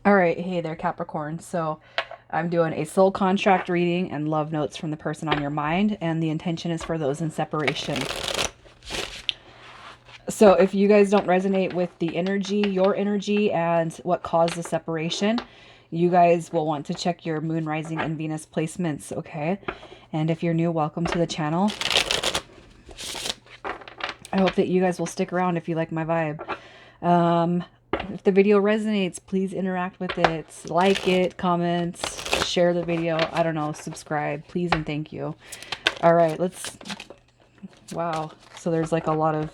All right, hey there, Capricorn. So I'm doing a soul contract reading and love notes from the person on your mind, and the intention is for those in separation. So if you guys don't resonate with the energy, your energy, and what caused the separation, you guys will want to check your moon, rising, and Venus placements, okay? And if you're new, welcome to the channel. I hope that you guys will stick around if you like my vibe. If the video resonates, please interact with it. Like it, comments, share the video. I don't know, subscribe, please and thank you. All right, let's... Wow. So there's like a lot of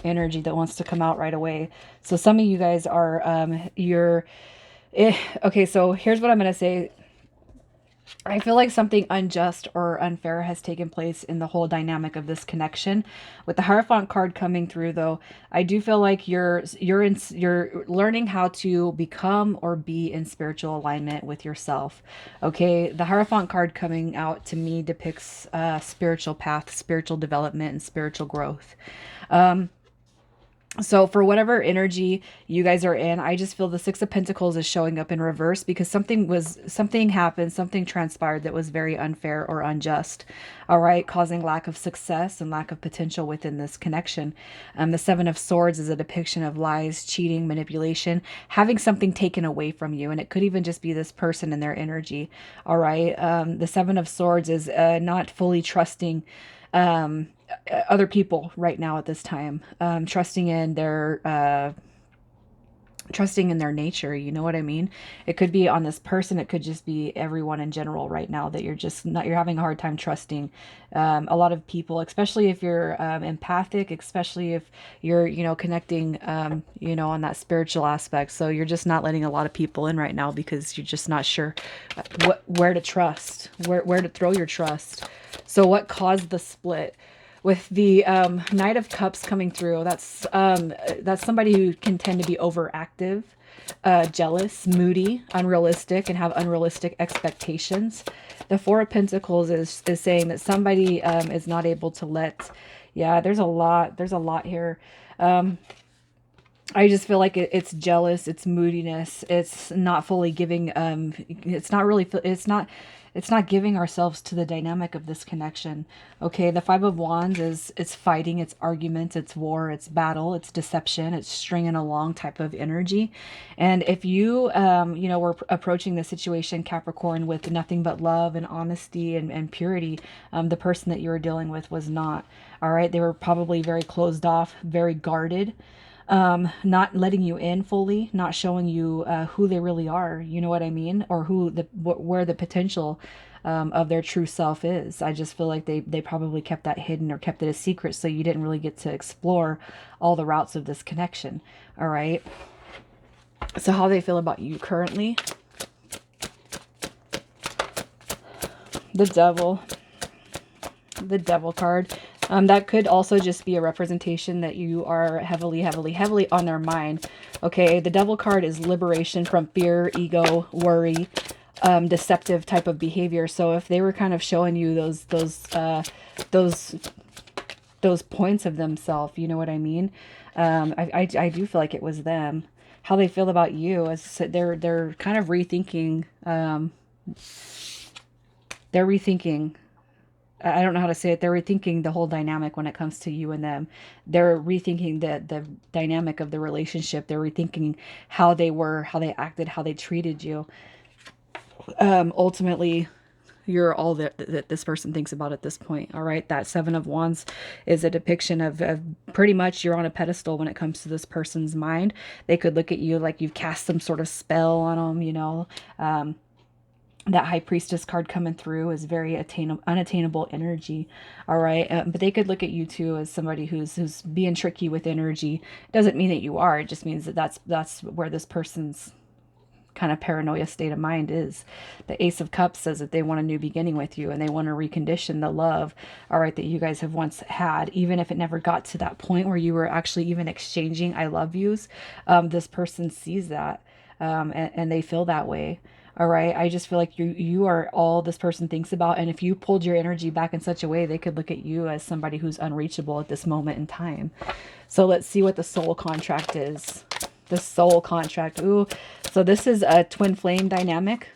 energy that wants to come out right away. So some of you guys are, okay, so here's what I'm going to say. I feel like something unjust or unfair has taken place in the whole dynamic of this connection. With the Hierophant card coming through, though, I do feel like you're learning how to become or be in spiritual alignment with yourself. Okay, the Hierophant card coming out to me depicts spiritual path, spiritual development, and spiritual growth. So for whatever energy you guys are in, I just feel the Six of Pentacles is showing up in reverse because something happened, something transpired that was very unfair or unjust. All right, causing lack of success and lack of potential within this connection. The Seven of Swords is a depiction of lies, cheating, manipulation, having something taken away from you, and it could even just be this person and their energy. All right, the Seven of Swords is not fully trusting other people right now at this time, trusting in their nature. You know what I mean? It could be on this person, it could just be everyone in general right now, that you're having a hard time trusting a lot of people, especially if you're empathic, especially if you're, connecting, on that spiritual aspect. So you're just not letting a lot of people in right now because you're just not sure where to trust, where to throw your trust. So what caused the split? With the Knight of Cups coming through, that's somebody who can tend to be overactive, jealous, moody, unrealistic, and have unrealistic expectations. The Four of Pentacles is saying that somebody is not able to let... Yeah, there's a lot here. I just feel like it's jealous, it's moodiness, it's not fully giving, it's not giving ourselves to the dynamic of this connection. Okay, the Five of Wands is, it's fighting, it's arguments, it's war, it's battle, it's deception, it's stringing along type of energy. And if you, were approaching the situation, Capricorn, with nothing but love and honesty and purity, the person that you were dealing with was not. All right, they were probably very closed off, very guarded, not letting you in fully, not showing you who they really are. You know what I mean? Or where the potential of their true self is. I just feel like they probably kept that hidden or kept it a secret, so you didn't really get to explore all the routes of this connection. All right. So how they feel about you currently? The Devil. The Devil card. That could also just be a representation that you are heavily, heavily, heavily on their mind. Okay, the Devil card is liberation from fear, ego, worry, deceptive type of behavior. So if they were kind of showing you those points of themselves, you know what I mean? I do feel like it was them. How they feel about you is they're kind of rethinking. They're rethinking. I don't know how to say it. They're rethinking the whole dynamic when it comes to you and them. They're rethinking the dynamic of the relationship. They're rethinking how they were, how they acted, how they treated you. Ultimately, you're all that this person thinks about at this point. All right. That Seven of Wands is a depiction of pretty much you're on a pedestal when it comes to this person's mind. They could look at you like you've cast some sort of spell on them, that High Priestess card coming through is very unattainable energy. All right. But they could look at you too as somebody who's being tricky with energy. It doesn't mean that you are. It just means that that's where this person's kind of paranoia state of mind is. The Ace of Cups says that they want a new beginning with you and they want to recondition the love, all right, that you guys have once had, even if it never got to that point where you were actually even exchanging I love yous. This person sees that, and they feel that way. All right. I just feel like you are all this person thinks about. And if you pulled your energy back in such a way, they could look at you as somebody who's unreachable at this moment in time. So let's see what the soul contract is. The soul contract. Ooh, so this is a twin flame dynamic.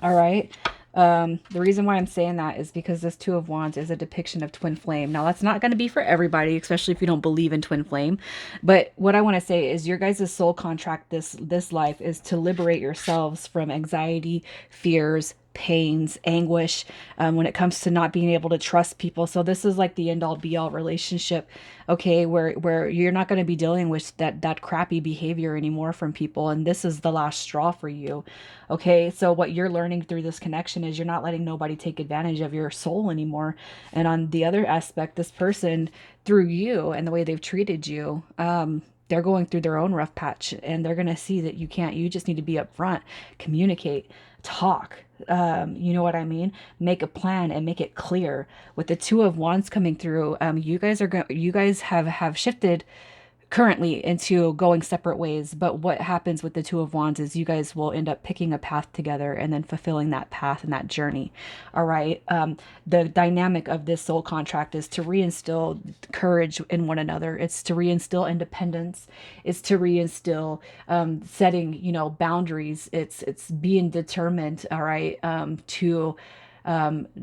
All right. The reason why I'm saying that is because this Two of Wands is a depiction of twin flame. Now, that's not going to be for everybody, especially if you don't believe in twin flame. But what I want to say is your guys' soul contract this life is to liberate yourselves from anxiety, fears, pains, anguish, when it comes to not being able to trust people. So this is like the end all be all relationship, okay, where you're not going to be dealing with that crappy behavior anymore from people, and this is the last straw for you. Okay, so what you're learning through this connection is you're not letting nobody take advantage of your soul anymore. And on the other aspect, this person, through you and the way they've treated you, they're going through their own rough patch, and they're going to see that you just need to be upfront, communicate, talk. You know what I mean? Make a plan and make it clear. With the Two of Wands coming through, you guys have shifted currently into going separate ways. But what happens with the Two of Wands is you guys will end up picking a path together and then fulfilling that path and that journey. All right. The dynamic of this soul contract is to reinstill courage in one another. It's to reinstill independence. It's to reinstill setting, boundaries. It's being determined. All right. To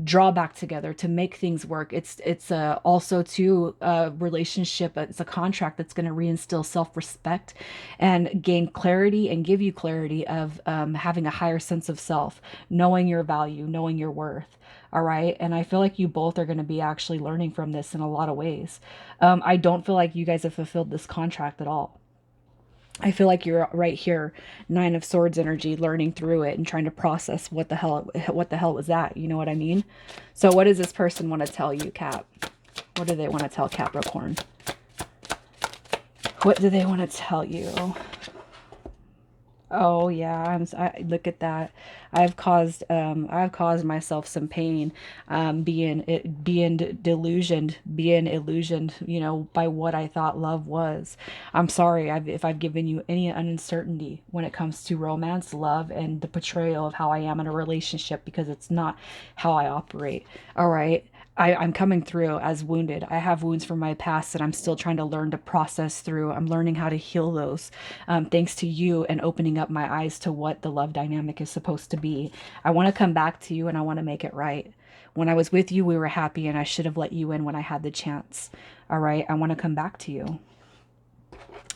draw back together to make things work. It's also to a relationship. It's a contract that's going to reinstill self-respect and gain clarity and give you clarity of having a higher sense of self, knowing your value, knowing your worth. All right. And I feel like you both are going to be actually learning from this in a lot of ways. I don't feel like you guys have fulfilled this contract at all. I feel like you're right here, Nine of Swords energy, learning through it and trying to process what the hell was that? You know what I mean? So what does this person want to tell you, Cap? What do they want to tell Capricorn? What do they want to tell you? Oh yeah, look at that. I've caused myself some pain, being delusioned, being illusioned, by what I thought love was. I'm sorry if I've given you any uncertainty when it comes to romance, love, and the portrayal of how I am in a relationship, because it's not how I operate. All right. I'm coming through as wounded. I have wounds from my past that I'm still trying to learn to process through. I'm learning how to heal those, thanks to you and opening up my eyes to what the love dynamic is supposed to be. I want to come back to you and I want to make it right. When I was with you, we were happy, and I should have let you in when I had the chance. All right. I want to come back to you.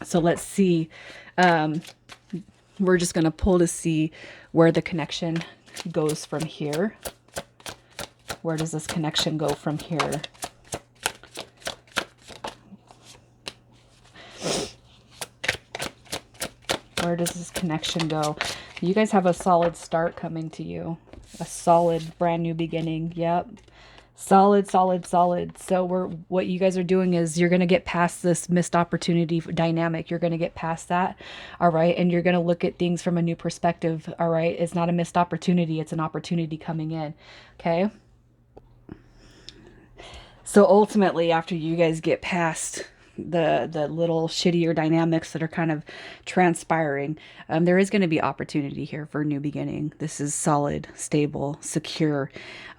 So let's see. We're just going to pull to see where the connection goes from here. Where does this connection go from here? Where does this connection go? You guys have a solid start coming to you. A solid brand new beginning. Yep. Solid, solid, solid. So what you guys are doing is you're going to get past this missed opportunity dynamic. You're going to get past that. All right. And you're going to look at things from a new perspective. All right. It's not a missed opportunity. It's an opportunity coming in. Okay. So ultimately, after you guys get past the little shittier dynamics that are kind of transpiring, there is going to be opportunity here for a new beginning. This is solid, stable, secure.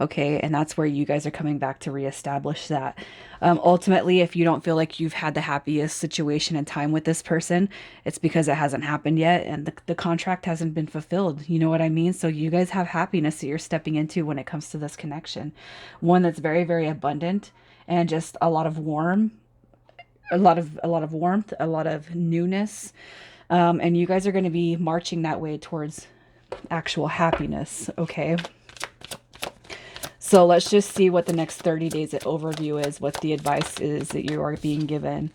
Okay. And that's where you guys are coming back to reestablish that. Ultimately, if you don't feel like you've had the happiest situation and time with this person, it's because it hasn't happened yet and the contract hasn't been fulfilled. You know what I mean? So you guys have happiness that you're stepping into when it comes to this connection. One that's very, very abundant and just a lot of warmth, a lot of newness. And you guys are going to be marching that way towards actual happiness. Okay. So let's just see what the next 30 days overview is, what the advice is that you are being given.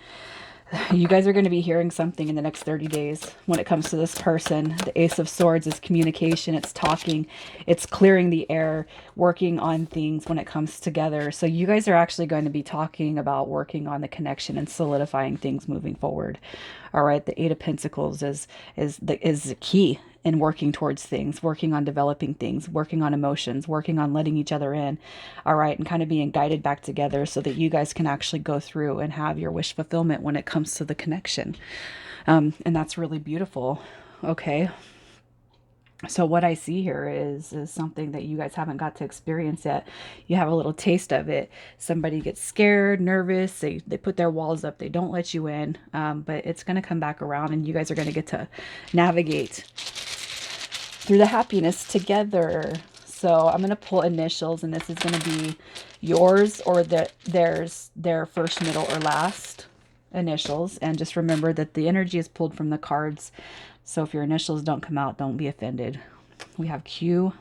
You guys are going to be hearing something in the next 30 days when it comes to this person. The Ace of Swords is communication. It's talking. It's clearing the air, working on things when it comes together. So you guys are actually going to be talking about working on the connection and solidifying things moving forward. All right. The Eight of Pentacles is the key in working towards things, working on developing things, working on emotions, working on letting each other in. All right. And kind of being guided back together so that you guys can actually go through and have your wish fulfillment when it comes to the connection. And that's really beautiful. Okay. So what I see here is something that you guys haven't got to experience yet. You have a little taste of it. Somebody gets scared, nervous, they put their walls up, they don't let you in, but it's going to come back around and you guys are going to get to navigate through the happiness together. So I'm going to pull initials, and this is going to be yours or their first, middle, or last initials. And just remember that the energy is pulled from the cards. So if your initials don't come out, don't be offended. We have Q,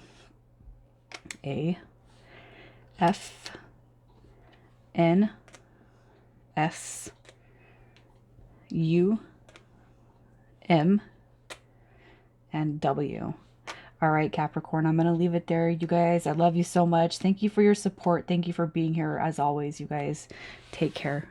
A, F, N, S, U, M, and W. All right, Capricorn, I'm going to leave it there. You guys, I love you so much. Thank you for your support. Thank you for being here. As always, you guys, take care.